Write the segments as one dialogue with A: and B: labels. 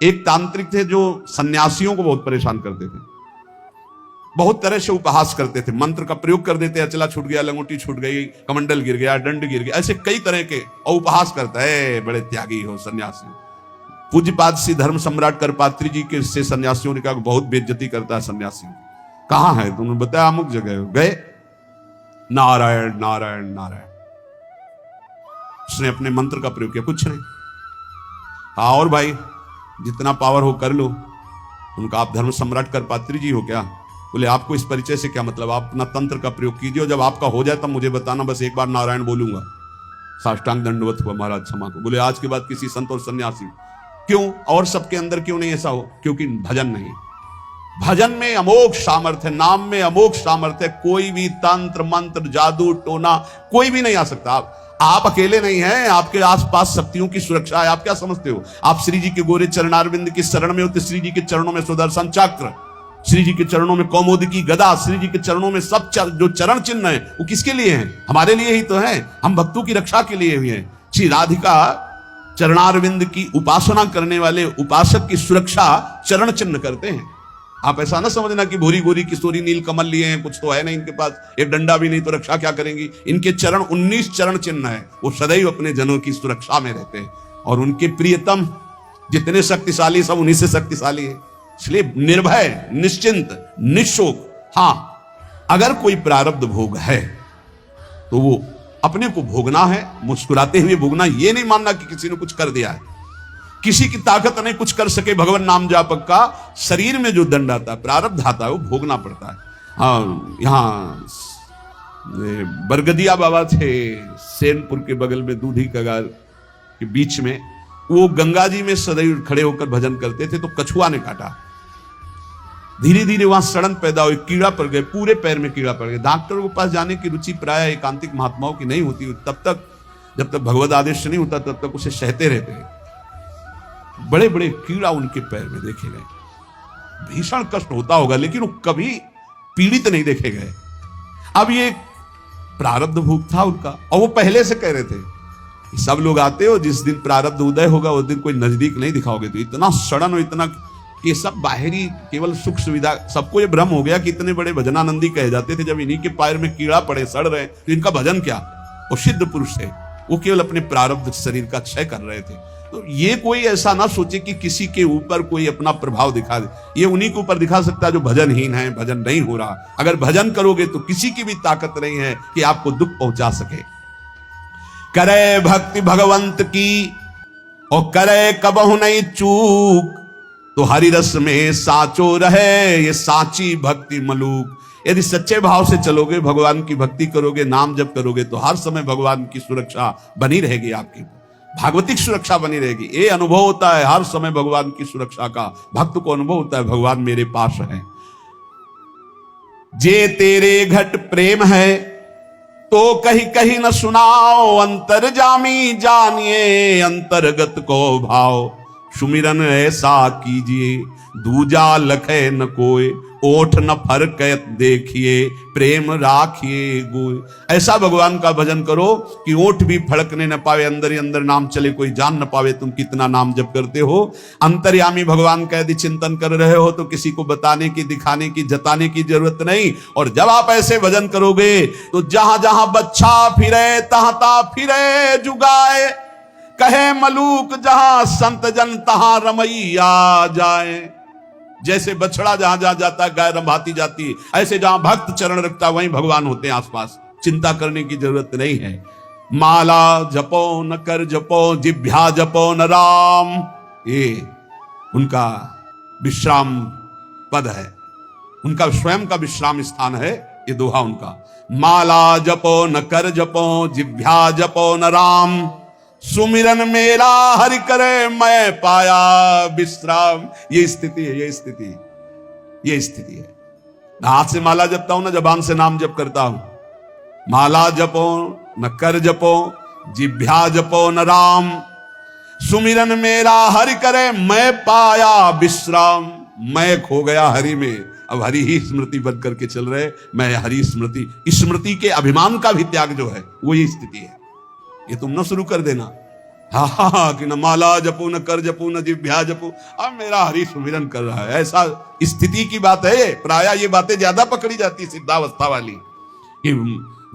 A: एक तांत्रिक थे जो सन्यासियों को बहुत परेशान करते थे, बहुत तरह से उपहास करते थे, मंत्र का प्रयोग कर देते, अचला छूट गया, लंगोटी छूट गई, कमंडल गिर गया, दंड गिर गया, ऐसे कई तरह के, और उपहास करता है बड़े त्यागी हो सन्यासी। पूज्यपाद श्री धर्म सम्राट करपात्री जी के से सन्यासियों ने कहा बहुत बेइज्जती करता है सन्यासी। कहां है? तुमने बताया अमुक जगह। गए, नारायण नारायण नारायण, उसने अपने मंत्र का प्रयोग किया, कुछ नहीं। हाँ और भाई जितना पावर हो कर लो। उनका आप धर्म सम्राट करपात्री जी हो क्या? बोले आपको इस परिचय से क्या मतलब, आप अपना तंत्र का प्रयोग कीजिए, जब आपका हो जाए तब मुझे बताना, बस एक बार नारायण बोलूंगा। साष्टांग दंडवत हुआ महाराज क्षमा को। बोले आज के बाद किसी संत और सन्यासी, क्यों और सबके अंदर क्यों नहीं ऐसा हो? क्योंकि भजन नहीं। भजन में अमोघ सामर्थ्य, नाम में अमोघ सामर्थ्य, कोई भी तंत्र मंत्र जादू टोना कोई भी नहीं आ सकता। आप अकेले नहीं हैं, आपके आसपास शक्तियों की सुरक्षा है। आप क्या समझते हो, आप श्री जी के गोरे चरणारविंद की शरण में होते, श्री जी के चरणों में सुदर्शन चक्र, श्री जी के चरणों में कौमुदी गदा, श्री जी के चरणों में सब जो चरण चिन्ह है वो किसके लिए हैं? हमारे लिए ही तो है। हम भक्तों की रक्षा के लिए हुए हैं। श्री राधिका चरणारविंद की उपासना करने वाले उपासक की सुरक्षा चरण चिन्ह करते हैं। आप ऐसा ना समझना कि भूरी गोरी किशोरी नील कमल लिए हैं, कुछ तो है नहीं इनके पास, एक डंडा भी नहीं तो रक्षा क्या करेंगी। इनके चरण 19 चरण चिन्ह है, वो सदैव अपने जनों की सुरक्षा में रहते हैं। और उनके प्रियतम जितने शक्तिशाली सब उन्हीं से शक्तिशाली है। इसलिए निर्भय, निश्चिंत, निशोक। हाँ, अगर कोई प्रारब्ध भोग है तो वो अपने को भोगना है, मुस्कुराते हुए भोगना। ये नहीं मानना कि किसी ने कुछ कर दिया है, किसी की ताकत नहीं कुछ कर सके। भगवान नाम जापक का शरीर में जो दंड आता है, प्रारब्ध आता है, वो भोगना पड़ता है। हाँ, यहाँ बरगदिया बाबा थे सेनपुर के बगल में, दूधी कगार के बीच में। वो गंगा जी में सदैव खड़े होकर भजन करते थे, तो कछुआ ने काटा। धीरे धीरे वहां सड़न पैदा हुई, कीड़ा पड़ गए, पूरे पैर में कीड़ा पड़ गया। डॉक्टर के पास जाने की रुचि प्राय एकांतिक महात्माओं की नहीं होती, तब तक जब तक भगवत आदेश नहीं होता तब तक उसे सहते रहते हैं। बड़े बड़े कीड़ा उनके पैर में देखे गए। भीषण कष्ट होता होगा, लेकिन वो कभी पीड़ित नहीं देखे गए। अब ये प्रारब्ध भोग था उनका, और वो पहले से कह रहे थे सब लोग आते हो, जिस दिन प्रारब्ध उदय होगा उस दिन कोई नजदीक नहीं दिखाओगे। तो इतना सड़न और इतना कि सब बाहरी केवल सुख सुविधा, सबको ये भ्रम हो गया कि इतने बड़े भजनानंदी कहे जाते थे, जब इन्हीं के पैर में कीड़ा पड़े सड़ रहे तो इनका भजन क्या। वो सिद्ध पुरुष थे, वो केवल अपने प्रारब्ध शरीर का क्षय कर रहे थे। तो ये कोई ऐसा ना सोचे कि किसी के ऊपर कोई अपना प्रभाव दिखा दे। ये उन्हीं के ऊपर दिखा सकता है जो भजनहीन है, भजन नहीं हो रहा। अगर भजन करोगे तो किसी की भी ताकत नहीं है कि आपको दुख पहुंचा सके। करे भक्ति भगवंत की और करे कबहु नहीं चूक, तो हरि रस में साचो रहे ये साची भक्ति मलूक। यदि सच्चे भाव से चलोगे, भगवान की भक्ति करोगे, नाम जप करोगे, तो हर समय भगवान की सुरक्षा बनी रहेगी, आपकी भागवतिक सुरक्षा बनी रहेगी। ये अनुभव होता है हर समय भगवान की सुरक्षा का, भक्त को अनुभव होता है भगवान मेरे पास है। जे तेरे घट प्रेम है तो कहीं कहीं न सुनाओ, अंतर्जामी जानिए अंतर्गत को भाव। सुमिरन ऐसा कीजिए दूजा लखे न कोय, ओठ न फरक देखिए प्रेम राखिए गोय। ऐसा भगवान का भजन करो कि ओठ भी फड़कने न पावे, अंदर ही अंदर नाम चले, कोई जान न पावे तुम कितना नाम जप करते हो। अंतर्यामी भगवान का यदि चिंतन कर रहे हो तो किसी को बताने की, दिखाने की, जताने की जरूरत नहीं। और जब आप ऐसे भजन करोगे तो जहां जहां बच्चा फिरे तहां तहां फिरे जुगाए, कहे मलूक जहां संत जन तहां रमैया जाए। जैसे बछड़ा जहां जहां जाता गाय रंभाती जाती है, ऐसे जहां भक्त चरण रखता वहीं भगवान होते हैं आसपास। चिंता करने की जरूरत नहीं है। माला जपो न कर जपो, जिभ्या जपो न राम, ये उनका विश्राम पद है, उनका स्वयं का विश्राम स्थान है ये दोहा उनका। माला जपो न कर जपो, जिभ्या जपो न राम, सुमिरन मेरा हरि करे मैं पाया विश्राम। ये स्थिति है, ये स्थिति, ये स्थिति है। मैं हाथ से माला जपता हूं ना, जबान से नाम जप करता हूं। माला जपो न कर जपो, जिभ्या जपो न राम, सुमिरन मेरा हरि करे मैं पाया विश्राम। मैं खो गया हरि में, अब हरि ही स्मृति बन करके चल रहे। मैं हरि स्मृति, स्मृति के अभिमान का भी त्याग जो है वो ये स्थिति है। ये तुम न शुरू कर देना। हाँ हाँ हाँ, कि न माला जपो, न कर जपो, न जिभ्या जपो, अब मेरा हरि सुमिरन कर रहा है। ऐसा स्थिति की बात है। प्राय ये बातें ज्यादा पकड़ी जाती है सिद्धावस्था वाली, कि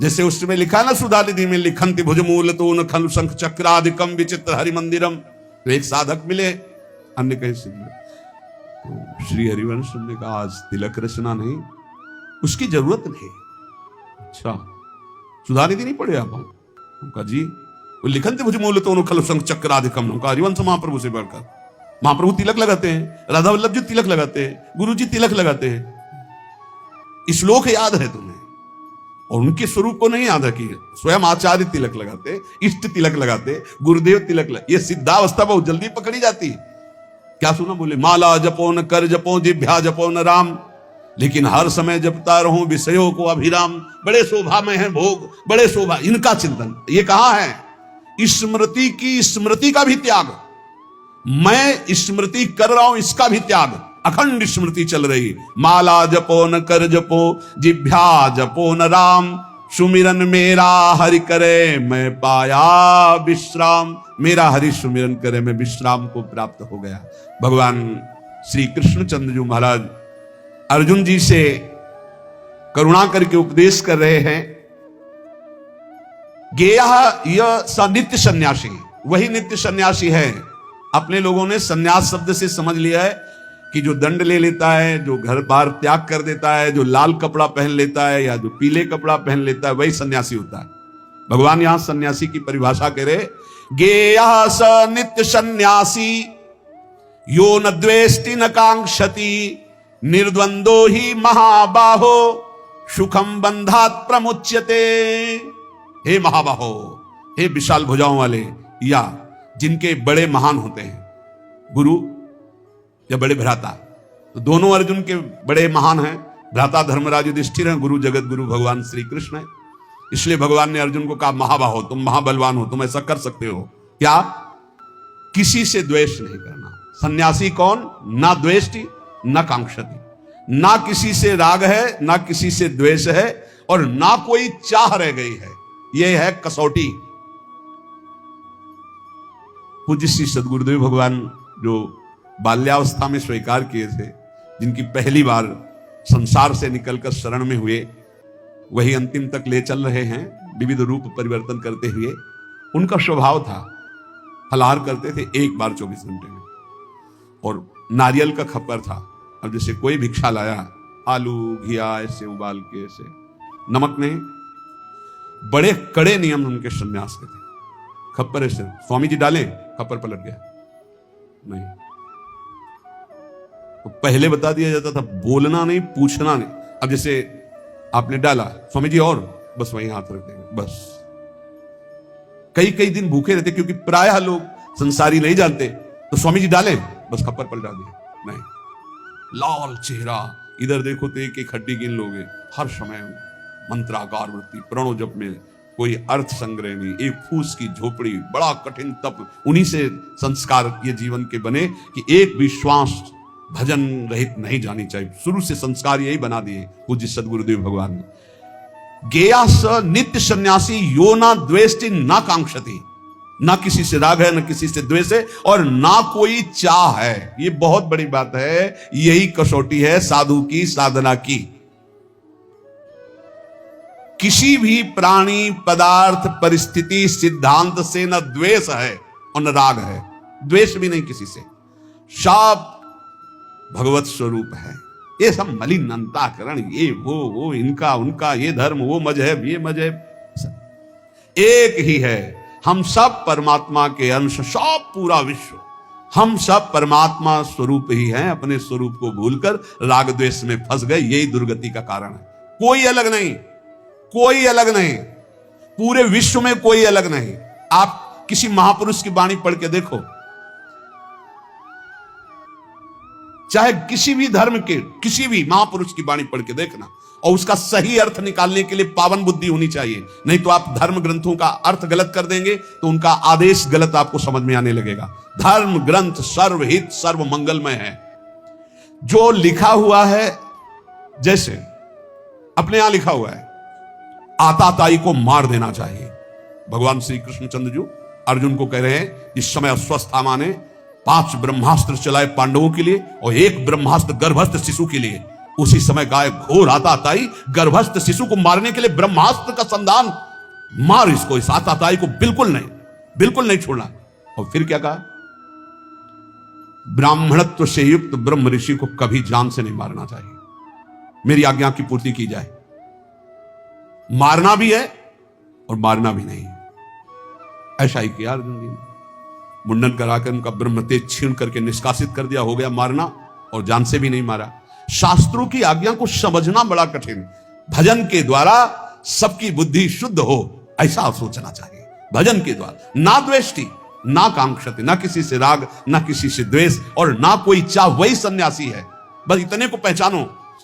A: जैसे उसमें लिखा ना सुधानिधि में, लिखंति भुजमूल तो न खलु शंख चक्रादिकम विचित्र हरि मंदिरम। तो एक साधक मिले, अन्य कहीं से मिले, तो श्री हरिवंश ने कहा आज तिलक रचना नहीं, उसकी जरूरत नहीं। अच्छा, सुधानिधि नहीं पढ़े आप? उनका जी वो लिखंति भुजमूल तो न खलु शंख चक्रादिकम। उनका हरिवंश महाप्रभु से बढ़कर, महाप्रभु तिलक लगाते हैं, राधा वल्लभ जी तिलक लगाते हैं, गुरु जी तिलक लगाते हैं। श्लोक याद है तुम्हें, और उनके स्वरूप को नहीं याद है कि स्वयं आचार्य तिलक लगाते, इष्ट तिलक लगाते, गुरुदेव तिलक लगाते। ये सिद्धावस्था बहुत जल्दी पकड़ी जाती है। क्या सुना? बोले माला जपो न कर जपो, जिभ्या जपो न राम, लेकिन हर समय जपता रहूं विषयों को अभिराम। बड़े शोभा में है भोग, बड़े शोभा, इनका चिंतन। ये कहां है? स्मृति की, स्मृति का भी त्याग। मैं स्मृति कर रहा हूं, इसका भी त्याग। अखंड स्मृति चल रही। माला जपो न कर जपो, जिभ्या जपो न राम, सुमिरन मेरा हरि करे मैं पाया विश्राम। मेरा हरि सुमिरन करे मैं विश्राम को प्राप्त हो गया। भगवान श्री कृष्णचंद्र जी महाराज अर्जुन जी से करुणा करके उपदेश कर रहे हैं। गेया यह स नित्य सन्यासी, वही नित्य सन्यासी है। अपने लोगों ने सन्यास शब्द से समझ लिया है कि जो दंड ले लेता है, जो घर बार त्याग कर देता है, जो लाल कपड़ा पहन लेता है या जो पीले कपड़ा पहन लेता है, वही सन्यासी होता है। भगवान यहां सन्यासी की परिभाषा करे, गेया स नित्य सन्यासी यो न द्वेष्टि न कांक्षति, निर्द्वंदो ही महाबाहो सुखम बंधात प्रमुच्यते। हे महाबाहो, हे विशाल भुजाओं वाले, या जिनके बड़े महान होते हैं, गुरु या बड़े भ्राता। तो दोनों अर्जुन के बड़े महान हैं। भ्राता धर्मराज युधिष्ठिर हैं, गुरु जगत गुरु भगवान श्री कृष्ण है। इसलिए भगवान ने अर्जुन को कहा महाबाहो, तुम महाबलवान हो, तुम ऐसा कर सकते हो। क्या? किसी से द्वेष नहीं करना। सन्यासी कौन? ना द्वेष्टि ना कांक्षति, ना किसी से राग है, ना किसी से द्वेष है, और ना कोई चाह रह गई है। यह है कसौटी। पूज्य श्री सद्गुरुदेव भगवान जो बाल्यावस्था में स्वीकार किए थे, जिनकी पहली बार संसार से निकलकर शरण में हुए, वही अंतिम तक ले चल रहे हैं विविध रूप परिवर्तन करते हुए। उनका स्वभाव था, फलाहार करते थे एक बार 24 घंटे में, और नारियल का खप्पर था। अब जैसे कोई भिक्षा लाया, आलू घिया ऐसे उबाल के, ऐसे नमक नहीं। बड़े कड़े नियम उनके सन्यास के थे। खप्पर ऐसे स्वामी जी डालें, खप्पर पलट गया नहीं। तो पहले बता दिया जाता था बोलना नहीं, पूछना नहीं। अब जैसे आपने डाला, स्वामी जी और, बस वहीं हाथ रख देंगे, बस। कई कई दिन भूखे रहते, क्योंकि प्रायः लोग संसारी नहीं जानते। तो स्वामी जी डालें, बस खप्पर पलटा दिए नहीं। लाल चेहरा, इधर देखो तो एक एक हड्डी गिन लोगे। हर समय मंत्राकार वृत्ति, प्रणो जप में कोई अर्थ संग्रह नहीं, एक फूस की झोपड़ी, बड़ा कठिन तप। उन्हीं से संस्कार ये जीवन के बने कि एक भी श्वास भजन रहित नहीं जानी चाहिए। शुरू से संस्कार यही बना दिए पूज्य सद्गुरुदेव भगवान ने। गेया स नित्य सन्यासी यो ना द्वेष्टि ना कांक्षति, ना किसी से राग है, ना किसी से द्वेष है, और ना कोई चाह है। ये बहुत बड़ी बात है। यही कसौटी है साधु की, साधना की। किसी भी प्राणी, पदार्थ, परिस्थिति, सिद्धांत से न द्वेष है और न राग है। द्वेष भी नहीं किसी से। सब भगवत स्वरूप है। ये सब मलिन अंतःकरण, ये वो इनका उनका, ये धर्म वो मजहब ये मजहब, एक ही है। हम सब परमात्मा के अंश, सब पूरा विश्व, हम सब परमात्मा स्वरूप ही हैं। अपने स्वरूप को भूलकर राग द्वेष में फंस गए, यही दुर्गति का कारण है। कोई अलग नहीं, कोई अलग नहीं, पूरे विश्व में कोई अलग नहीं। आप किसी महापुरुष की वाणी पढ़ के देखो, चाहे किसी भी धर्म के किसी भी महापुरुष की वाणी पढ़ के देखना, और उसका सही अर्थ निकालने के लिए पावन बुद्धि होनी चाहिए। नहीं तो आप धर्म ग्रंथों का अर्थ गलत कर देंगे तो उनका आदेश गलत आपको समझ में आने लगेगा। धर्म ग्रंथ सर्वहित सर्व मंगलमय है। जो लिखा हुआ है, जैसे अपने यहां लिखा हुआ है, आताताई को मार देना चाहिए। भगवान श्री कृष्णचंद्र जी अर्जुन को कह रहे हैं इस समय अश्वत्थामा ने 5 ब्रह्मास्त्र चलाए पांडवों के लिए और 1 ब्रह्मास्त्र गर्भस्थ शिशु के लिए। उसी समय गाय घोर आताताई गर्भस्थ शिशु को मारने के लिए ब्रह्मास्त्र का संधान, मार इसको, इस आताताई को बिल्कुल नहीं छोड़ना। और फिर क्या कहा, ब्राह्मणत्व से युक्त ब्रह्म ऋषि को कभी जान से नहीं मारना चाहिए, मेरी आज्ञा की पूर्ति की जाए। मारना भी है और मारना भी नहीं। ऐसा ही किया अर्जुन जी ने, मुंडन कराकर उनका ब्रह्म तेज छीन करके निष्कासित कर दिया, हो गया मारना, और जान से भी नहीं मारा। शास्त्रों की आज्ञा को समझना बड़ा कठिन। भजन के द्वारा सबकी बुद्धि शुद्ध हो, ऐसा सोचना चाहिए। भजन के द्वारा ना द्वेष्टि ना कांक्षति, ना किसी से राग ना किसी से द्वेष और ना कोई चाह, वही सन्यासी है। बस इतने को पहचानो।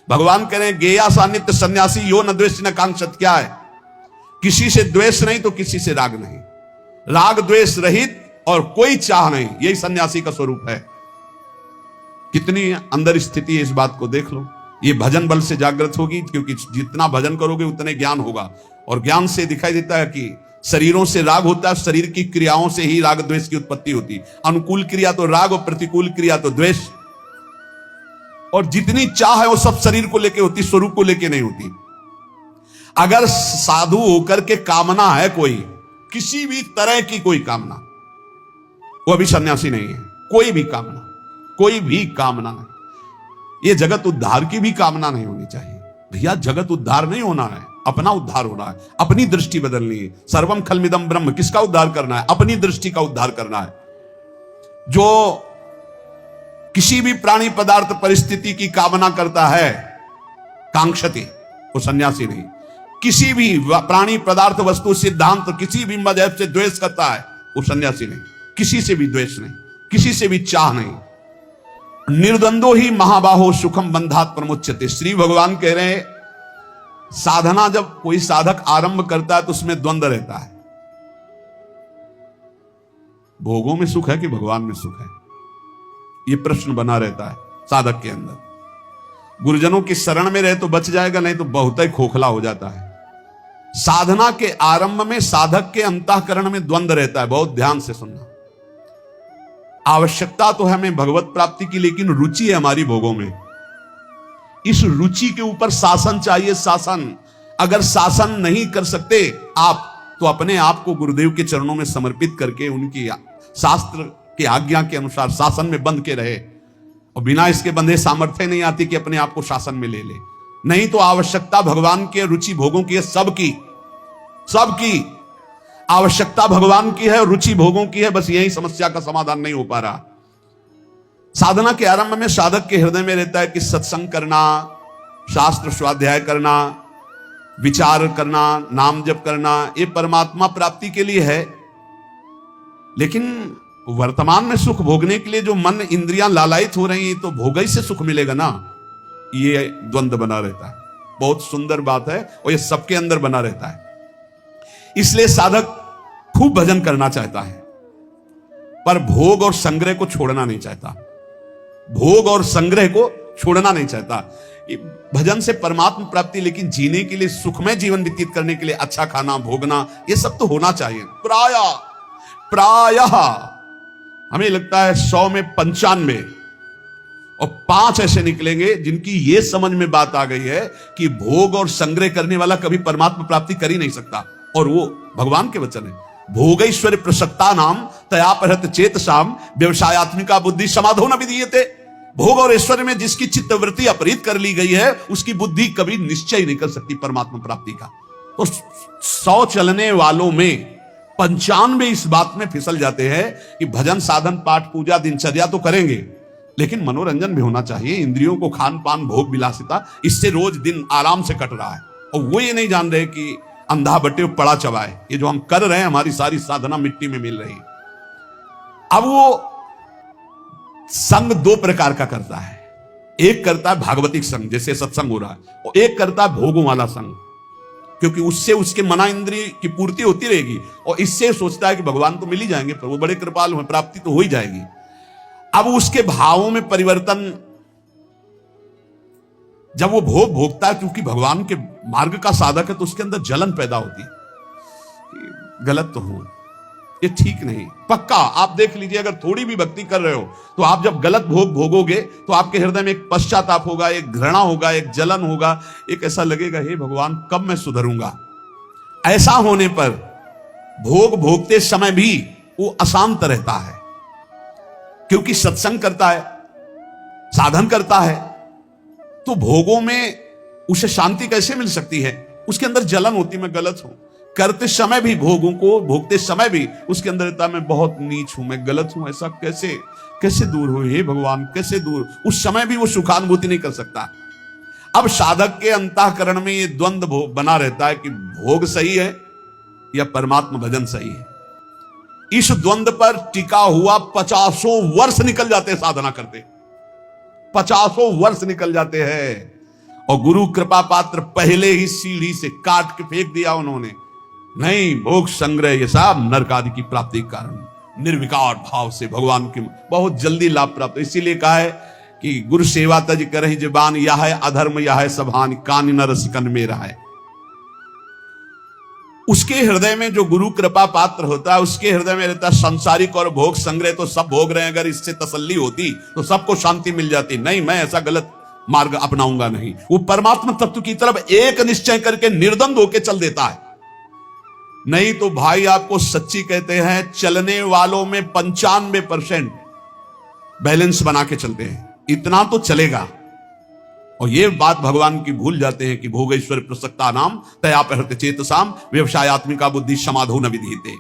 A: भगवान कह रहे हैं गेया सा नित्य सन्यासी यो न द्वेष न कांक्षत। क्या है, किसी से द्वेष नहीं तो किसी से राग नहीं, राग द्वेष रहित और कोई चाह नहीं, यही सन्यासी का स्वरूप है। कितनी अंदर स्थिति है, इस बात को देख लो। ये भजन बल से जागृत होगी, क्योंकि जितना भजन करोगे उतने ज्ञान होगा, और ज्ञान से दिखाई देता है कि शरीरों से राग होता है, शरीर की क्रियाओं से ही राग द्वेष की उत्पत्ति होती। अनुकूल क्रिया तो राग और प्रतिकूल क्रिया तो द्वेष। और जितनी चाह है वो सब शरीर को लेके होती, स्वरूप को लेके नहीं होती। अगर साधु होकर के कामना है कोई, किसी भी तरह की कोई कामना, वो अभी सन्यासी नहीं है। कोई भी कामना नहीं। ये जगत उद्धार की भी कामना नहीं होनी चाहिए। भैया जगत उद्धार नहीं होना है, अपना उद्धार होना है, अपनी दृष्टि बदलनी है। सर्वम खलमिदम ब्रह्म, किसका उद्धार करना है, अपनी दृष्टि का उद्धार करना है। जो किसी भी प्राणी पदार्थ परिस्थिति की कामना करता है, कांक्षति, वो सन्यासी नहीं। किसी भी प्राणी पदार्थ वस्तु सिद्धांत किसी भी मजहब से द्वेष करता है, वो सन्यासी नहीं। किसी से भी द्वेष नहीं, किसी से भी चाह नहीं। निर्द्वंदो ही महाबाहो सुखम बंधात प्रमुच्यते। श्री भगवान कह रहे हैं साधना जब कोई साधक आरंभ करता है तो उसमें द्वंद्व रहता है। भोगों में सुख है कि भगवान में सुख है, यह प्रश्न बना रहता है साधक के अंदर। गुरुजनों की शरण में रहे तो बच जाएगा, नहीं तो बहुत ही खोखला हो जाता है। साधना के आरंभ में साधक के अंतःकरण में द्वंद्व रहता है, बहुत ध्यान से सुनना। आवश्यकता तो है हमें भगवत प्राप्ति की, लेकिन रुचि है हमारी भोगों में। इस रुचि के ऊपर शासन चाहिए, शासन। अगर शासन नहीं कर सकते आप, तो अपने आप को गुरुदेव के चरणों में समर्पित करके उनकी शास्त्र की आज्ञा के अनुसार शासन में बंध के रहे। और बिना इसके बंधे सामर्थ्य नहीं आती कि अपने आप को शासन में ले ले। नहीं तो आवश्यकता भगवान के रुचि भोगों की है, सबकी आवश्यकता भगवान की है और रुचि भोगों की है। बस यही समस्या का समाधान नहीं हो पा रहा। साधना के आरंभ में साधक के हृदय में रहता है कि सत्संग करना, शास्त्र स्वाध्याय करना, विचार करना, नाम जप करना, ये परमात्मा प्राप्ति के लिए है। लेकिन वर्तमान में सुख भोगने के लिए जो मन इंद्रियां लालायित हो रही हैं, तो भोग ही से सुख मिलेगा ना, ये द्वंद्व बना रहता है। बहुत सुंदर बात है, और ये सबके अंदर बना रहता है। इसलिए साधक खूब भजन करना चाहता है, पर भोग और संग्रह को छोड़ना नहीं चाहता। भोग और संग्रह को छोड़ना नहीं चाहता। भजन से परमात्मा प्राप्ति, लेकिन जीने के लिए, सुखमय जीवन व्यतीत करने के लिए अच्छा खाना, भोगना, ये सब तो होना चाहिए। प्रायः हमें लगता है 100 में 95 और 5 ऐसे निकलेंगे जिनकी ये समझ में बात आ गई है कि भोग और संग्रह करने वाला कभी परमात्मा प्राप्ति कर ही नहीं सकता। और वो भगवान के वचन है। भोगैश्वर्य प्रसक्ता नाम तयापहृत चेतसाम व्यवसायत्मिका बुद्धि समाधो न विधीयते। भोग और ऐश्वर्य में जिसकी चित्तवृत्ति अपहृत कर ली गई है, उसकी बुद्धि कभी निश्चय नहीं कर सकती परमात्मा प्राप्ति का। तो 100 चलने वालों में 95 इस बात में फिसल जाते हैं कि भजन, साधन, पाठ, पूजा, दिनचर्या तो करेंगे, लेकिन मनोरंजन भी होना चाहिए। इंद्रियों को खान पान, भोग विलासिता, इससे रोज दिन आराम से कट रहा है। और वो ये नहीं जान रहे कि अंधा बटे पड़ा चबाए, ये जो हम कर रहे हैं, हमारी सारी साधना मिट्टी में मिल रही। अब वो संग 2 प्रकार का करता है। एक करता है भागवतिक संग, जैसे सत्संग हो रहा है, और एक करता है भोगों वाला संग, क्योंकि उससे उसके मना इंद्रिय की पूर्ति होती रहेगी। और इससे सोचता है कि भगवान तो मिल ही जाएंगे, पर वो बड़े कृपालु हैं, प्राप्ति तो हो ही जाएगी। अब उसके भावों में परिवर्तन, जब वो भोग भोगता है, क्योंकि भगवान के मार्ग का साधक है, तो उसके अंदर जलन पैदा होती है, गलत तो हूं, ये ठीक नहीं। पक्का आप देख लीजिए, अगर थोड़ी भी भक्ति कर रहे हो तो आप जब गलत भोग भोगोगे तो आपके हृदय में एक पश्चाताप होगा, एक घृणा होगा, एक जलन होगा, एक ऐसा लगेगा हे भगवान कब मैं सुधरूंगा। ऐसा होने पर भोग भोगते समय भी वो अशांत रहता है, क्योंकि सत्संग करता है, साधन करता है, तो भोगों में उसे शांति कैसे मिल सकती है? उसके अंदर जलन होती, मैं गलत हूं। करते समय भी, भोगों को भोगते समय भी उसके अंदर रहता मैं बहुत नीच हूं, मैं गलत हूं, ऐसा कैसे दूर हो हे भगवान, कैसे दूर। उस समय भी वो सुखानुभूति नहीं कर सकता। अब साधक के अंतःकरण में ये द्वंद्व बना रहता है कि भोग सही है या परमात्मा भजन सही है। इस द्वंद्व पर टिका हुआ 50 वर्ष निकल जाते हैं साधना करते, 50 वर्ष निकल जाते हैं, और गुरु कृपा पात्र पहले ही सीढ़ी से काट के फेंक दिया उन्होंने। नहीं, भोग संग्रह ये सब नरक आदि की प्राप्ति के कारण निर्विकार भाव से भगवान की बहुत जल्दी लाभ प्राप्त। इसीलिए कहा है कि गुरु सेवा तज करहि जबान, यह है अधर्म यह है सभान, कान न रसिकन में रहा है। उसके हृदय में जो गुरु कृपा पात्र होता है, उसके हृदय में रहता है संसारिक और भोग संग्रह तो सब भोग रहे हैं, अगर इससे तसल्ली होती तो सबको शांति मिल जाती। नहीं, मैं ऐसा गलत मार्ग अपनाऊंगा नहीं। वो परमात्मा तत्व की तरफ एक निश्चय करके निर्द्वंद होकर चल देता है। नहीं तो भाई आपको सच्ची कहते हैं, चलने वालों में 95% बैलेंस बना के चलते हैं, इतना तो चलेगा। और ये बात भगवान की भूल जाते हैं कि भोगेश्वर प्रसक्ता नाम तया प्रहृत चेतसाम व्यवसायत्मिका बुद्धि समाधो न विधीते।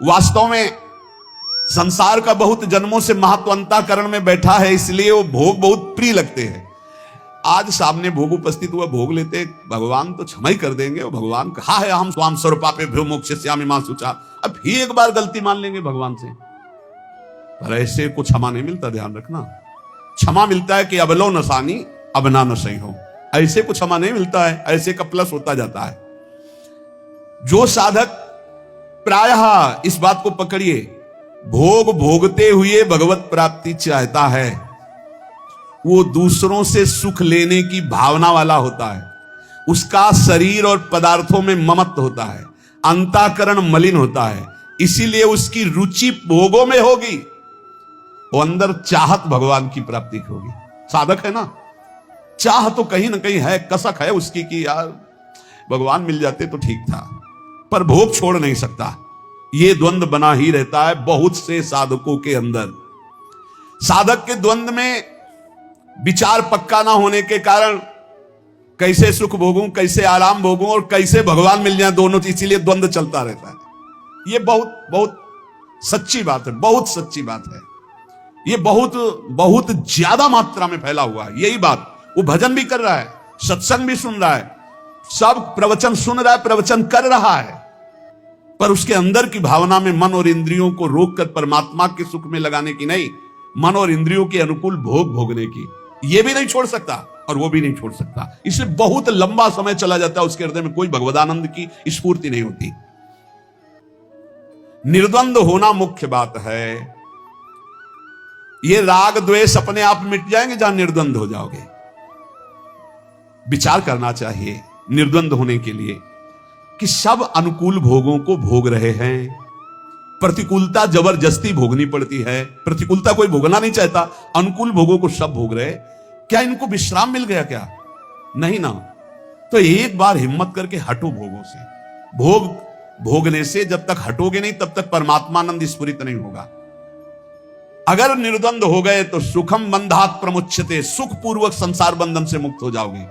A: वास्तव में संसार का बहुत जन्मों से महत्वंताकरण में बैठा है, इसलिए वो भोग बहुत प्रिय लगते हैं। आज सामने भोग उपस्थित हुआ, भोग लेते, भगवान तो क्षमा ही कर देंगे। भगवान कहा है हम स्वाम स्वरूपापे भ्यो मोक्षयिष्यामि मा शुचा। अब ही एक बार गलती मान लेंगे भगवान से, पर ऐसे को क्षमा नहीं मिलता, ध्यान रखना। क्षमा मिलता है कि अब लो नसानी अब ना न सही हो, ऐसे कुछ क्षमा नहीं मिलता है, ऐसे का प्लस होता जाता है। जो साधक प्रायः इस बात को पकड़िए, भोग भोगते हुए भगवत प्राप्ति चाहता है, वो दूसरों से सुख लेने की भावना वाला होता है। उसका शरीर और पदार्थों में ममत्व होता है, अंतःकरण मलिन होता है, इसीलिए उसकी रुचि भोगों में होगी, वो अंदर चाहत भगवान की प्राप्ति की होगी। साधक है ना, चाह तो कहीं ना कहीं है, कसक है उसकी कि यार भगवान मिल जाते तो ठीक था, पर भोग छोड़ नहीं सकता। ये द्वंद्व बना ही रहता है बहुत से साधकों के अंदर। साधक के द्वंद्व में विचार पक्का ना होने के कारण कैसे सुख भोगूं, कैसे आराम भोगूं और कैसे भगवान मिल जाए, दोनों, इसीलिए द्वंद्व चलता रहता है। ये बहुत बहुत सच्ची बात है, बहुत सच्ची बात है। ये बहुत बहुत ज्यादा मात्रा में फैला हुआ है यही बात। वो भजन भी कर रहा है, सत्संग भी सुन रहा है, सब प्रवचन सुन रहा है, प्रवचन कर रहा है, पर उसके अंदर की भावना में मन और इंद्रियों को रोककर परमात्मा के सुख में लगाने की नहीं, मन और इंद्रियों के अनुकूल भोग भोगने की, ये भी नहीं छोड़ सकता और वो भी नहीं छोड़ सकता। इसलिए बहुत लंबा समय चला जाता है, उसके हृदय में कोई भगवदानंद की स्फूर्ति नहीं होती। निर्द्वंद होना मुख्य बात है। ये राग द्वेष अपने आप मिट जाएंगे जहां निर्द्वंद हो जाओगे। विचार करना चाहिए निर्द्वंद होने के लिए कि सब अनुकूल भोगों को भोग रहे हैं, प्रतिकूलता जबरदस्ती भोगनी पड़ती है। प्रतिकूलता कोई भोगना नहीं चाहता, अनुकूल भोगों को सब भोग रहे। क्या इनको विश्राम मिल गया क्या? नहीं ना। तो एक बार हिम्मत करके हटो भोगों से। भोग भोगने से जब तक हटोगे नहीं तब तक परमात्मानंद स्फुरित नहीं होगा। अगर निर्द्वंद हो गए तो सुखम बंधात प्रमुच्यते, सुख पूर्वक संसार बंधन से मुक्त हो जाओगे।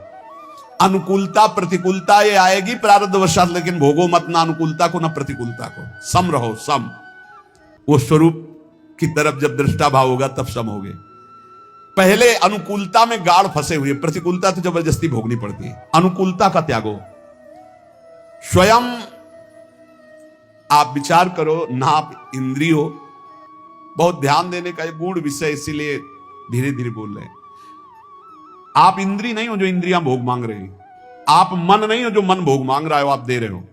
A: अनुकूलता प्रतिकूलता ये आएगी प्रारब्धवशात, लेकिन भोगो मत ना अनुकूलता को ना प्रतिकूलता को, सम रहो, सम। वो स्वरूप की तरफ जब दृष्टा भाव होगा तब सम होगे। पहले अनुकूलता में गाढ़ फंसे हुए, प्रतिकूलता तो जबरदस्ती भोगनी पड़ती है। अनुकूलता का त्यागो। स्वयं आप विचार करो, नाप इंद्रियो, बहुत ध्यान देने का एक गूढ़ विषय, इसीलिए धीरे धीरे बोल रहे हैं। आप इंद्री नहीं हो जो इंद्रियां भोग मांग रही, आप मन नहीं हो जो मन भोग मांग रहा है, आप दे रहे हो।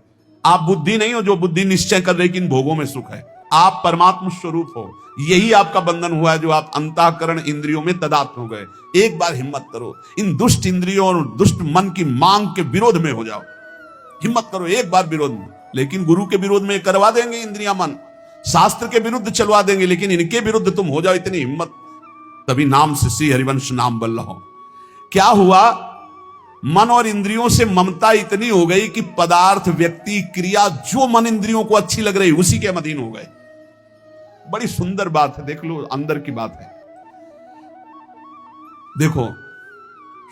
A: आप बुद्धि नहीं हो जो बुद्धि निश्चय कर रही कि इन भोगों में सुख है। आप परमात्मा स्वरूप हो। यही आपका बंधन हुआ है जो आप अंतःकरण इंद्रियों में तदात्म हो गए। एक बार हिम्मत करो, इन दुष्ट इंद्रियों और दुष्ट मन की मांग के विरोध में हो जाओ। हिम्मत करो एक बार विरोध में, लेकिन गुरु के विरोध में करवा देंगे इंद्रियां मन। शास्त्र के विरुद्ध चलवा देंगे, लेकिन इनके विरुद्ध तुम हो जाओ, इतनी हिम्मत। तभी नाम से श्री हरिवंश नाम बल रहो। क्या हुआ, मन और इंद्रियों से ममता इतनी हो गई कि पदार्थ, व्यक्ति, क्रिया जो मन इंद्रियों को अच्छी लग रही उसी के अधीन हो गए। बड़ी सुंदर बात है, देख लो, अंदर की बात है। देखो,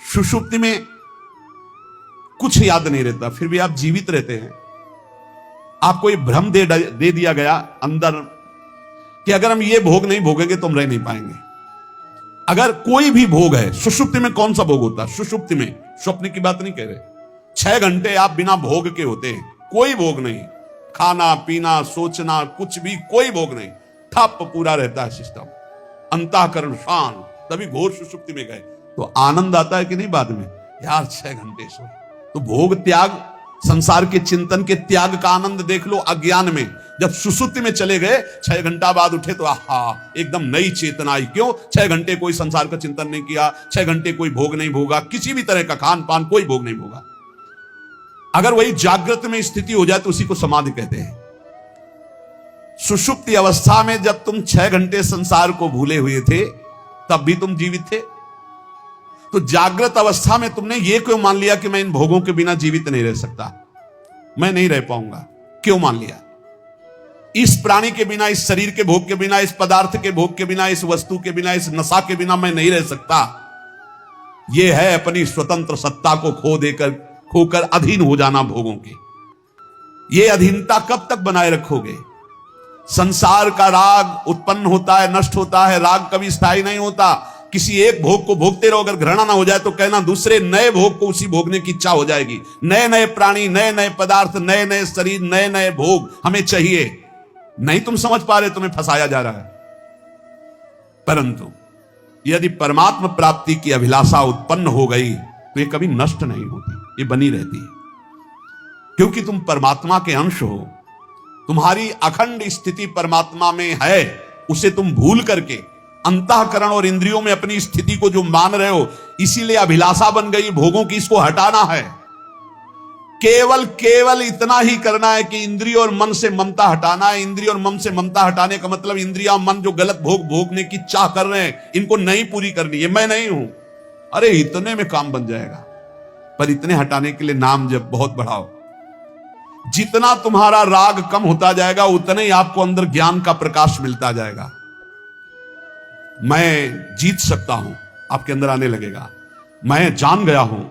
A: सुषुप्ति में कुछ याद नहीं रहता, फिर भी आप जीवित रहते हैं। आपको ये भ्रम दे दिया गया अंदर कि अगर हम ये भोग नहीं भोगेंगे तो हम रह नहीं पाएंगे। अगर कोई भी भोग है, सुषुप्ति में कौन सा भोग होता है? सुषुप्ति में, स्वप्न की बात नहीं कह रहे, 6 घंटे आप बिना भोग के होते हैं, कोई भोग नहीं, खाना पीना सोचना कुछ भी, कोई भोग नहीं, ठप पूरा रहता है सिस्टम, अंतःकरण शांत। तभी घोर सुषुप्ति में गए तो आनंद आता है कि नहीं बाद में, यार 6 घंटे सो। तो भोग त्याग, संसार के चिंतन के त्याग का आनंद देख लो अज्ञान में। जब सुसुप्ति में चले गए, 6 घंटा बाद उठे तो आहा, एकदम नई चेतना आई। क्यों? 6 घंटे कोई संसार का चिंतन नहीं किया, 6 घंटे कोई भोग नहीं भोगा, किसी भी तरह का खान पान कोई भोग नहीं भोगा। अगर वही जागृत में स्थिति हो जाए तो उसी को समाधि कहते हैं। सुषुप्ति अवस्था में जब तुम 6 घंटे संसार को भूले हुए थे, तब भी तुम जीवित थे। तो जागृत अवस्था में तुमने ये क्यों मान लिया कि मैं इन भोगों के बिना जीवित नहीं रह सकता, मैं नहीं रह पाऊंगा? क्यों मान लिया? इस प्राणी के बिना, इस शरीर के भोग के बिना, इस पदार्थ के भोग के बिना, इस वस्तु के बिना, इस नशा के बिना मैं नहीं रह सकता। यह है अपनी स्वतंत्र सत्ता को खोकर अधीन हो जाना भोगों के। यह अधीनता कब तक बनाए रखोगे? संसार का राग उत्पन्न होता है, नष्ट होता है, राग कभी स्थायी नहीं होता। किसी एक भोग को भोगते रहो, अगर घृणा ना हो जाए तो कहना दूसरे नए भोग को उसी भोगने की इच्छा हो जाएगी। नए नए प्राणी, नए नए पदार्थ, नए नए शरीर, नए नए भोग हमें चाहिए। नहीं तुम समझ पा रहे, तुम्हें फंसाया जा रहा है। परंतु यदि परमात्मा प्राप्ति की अभिलाषा उत्पन्न हो गई तो ये कभी नष्ट नहीं होती, ये बनी रहती है। क्योंकि तुम परमात्मा के अंश हो, तुम्हारी अखंड स्थिति परमात्मा में है। उसे तुम भूल करके अंतःकरण और इंद्रियों में अपनी स्थिति को जो मान रहे हो, इसीलिए अभिलाषा बन गई भोगों की, इसको हटाना है। केवल इतना ही करना है कि इंद्रिय और मन से ममता हटाना है। इंद्रिय और मन से ममता हटाने का मतलब इंद्रिया मन जो गलत भोग भोगने की चाह कर रहे हैं, इनको नहीं पूरी करनी है। मैं नहीं हूं, अरे इतने में काम बन जाएगा। पर इतने हटाने के लिए नाम जब बहुत बढ़ाओ। जितना तुम्हारा राग कम होता जाएगा, उतने ही आपको अंदर ज्ञान का प्रकाश मिलता जाएगा। मैं जीत सकता हूं आपके अंदर आने लगेगा। मैं जान गया हूं,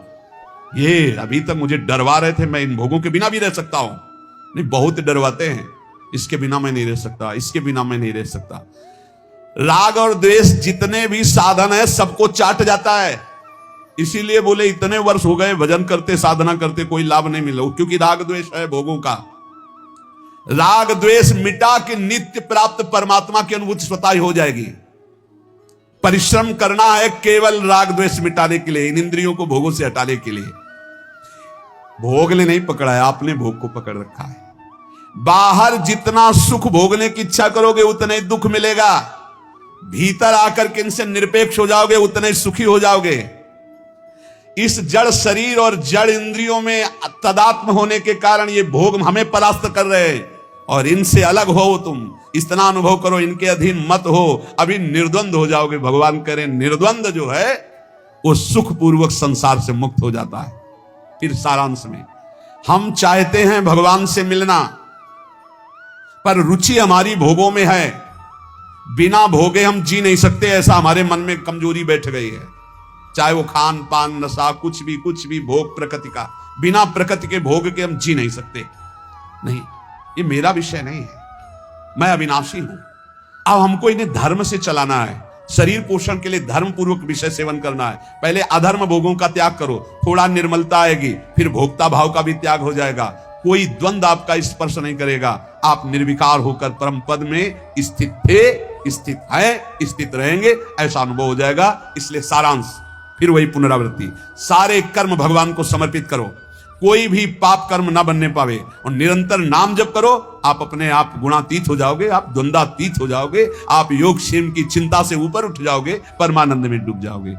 A: ये अभी तक मुझे डरवा रहे थे, मैं इन भोगों के बिना भी रह सकता हूं। नहीं, बहुत डरवाते हैं, इसके बिना मैं नहीं रह सकता, इसके बिना मैं नहीं रह सकता। राग और द्वेष जितने भी साधन है सबको चाट जाता है। इसीलिए बोले इतने वर्ष हो गए भजन करते, साधना करते, कोई लाभ नहीं मिला, क्योंकि राग द्वेष है भोगों का। राग द्वेष मिटा के नित्य प्राप्त परमात्मा की अनुभूति स्वतः ही हो जाएगी। परिश्रम करना है केवल राग द्वेष मिटाने के लिए, इन इंद्रियों को भोगों से हटाने के लिए। भोग ने नहीं पकड़ा है, आपने भोग को पकड़ रखा है। बाहर जितना सुख भोगने की इच्छा करोगे उतना ही दुख मिलेगा। भीतर आकर के इनसे निरपेक्ष हो जाओगे उतने सुखी हो जाओगे। इस जड़ शरीर और जड़ इंद्रियों में तदात्म होने के कारण ये भोग हमें परास्त कर रहे हैं, और इनसे अलग हो तुम। इतना अनुभव करो, इनके अधीन मत हो, अभी निर्द्वंद हो जाओगे। भगवान करें, निर्द्वंद जो है वो सुखपूर्वक संसार से मुक्त हो जाता है। फिर सारांश में हम चाहते हैं भगवान से मिलना, पर रुचि हमारी भोगों में है। बिना भोगे हम जी नहीं सकते, ऐसा हमारे मन में कमजोरी बैठ गई है। चाहे वो खान पान नशा कुछ भी भोग प्रकृति का, बिना प्रकृति के भोग के हम जी नहीं सकते। नहीं, ये मेरा विषय नहीं है, मैं अविनाशी हूं। अब हमको इन्हें धर्म से चलाना है। शरीर पोषण के लिए धर्म पूर्वक विषय सेवन करना है। पहले अधर्म भोगों का त्याग करो, थोड़ा निर्मलता आएगी, फिर भोक्ता भाव का भी त्याग हो जाएगा। कोई द्वंद आपका स्पर्श नहीं करेगा। आप निर्विकार होकर परम पद में स्थित थे, स्थित हैं, स्थित रहेंगे, ऐसा अनुभव हो जाएगा। इसलिए सारांश फिर वही पुनरावृत्ति, सारे कर्म भगवान को समर्पित करो, कोई भी पाप कर्म ना बनने पावे, और निरंतर नाम जप करो। आप अपने आप गुणातीत हो जाओगे, आप द्वंद्वातीत हो जाओगे, आप योग क्षेम की चिंता से ऊपर उठ जाओगे, परमानंद में डूब जाओगे।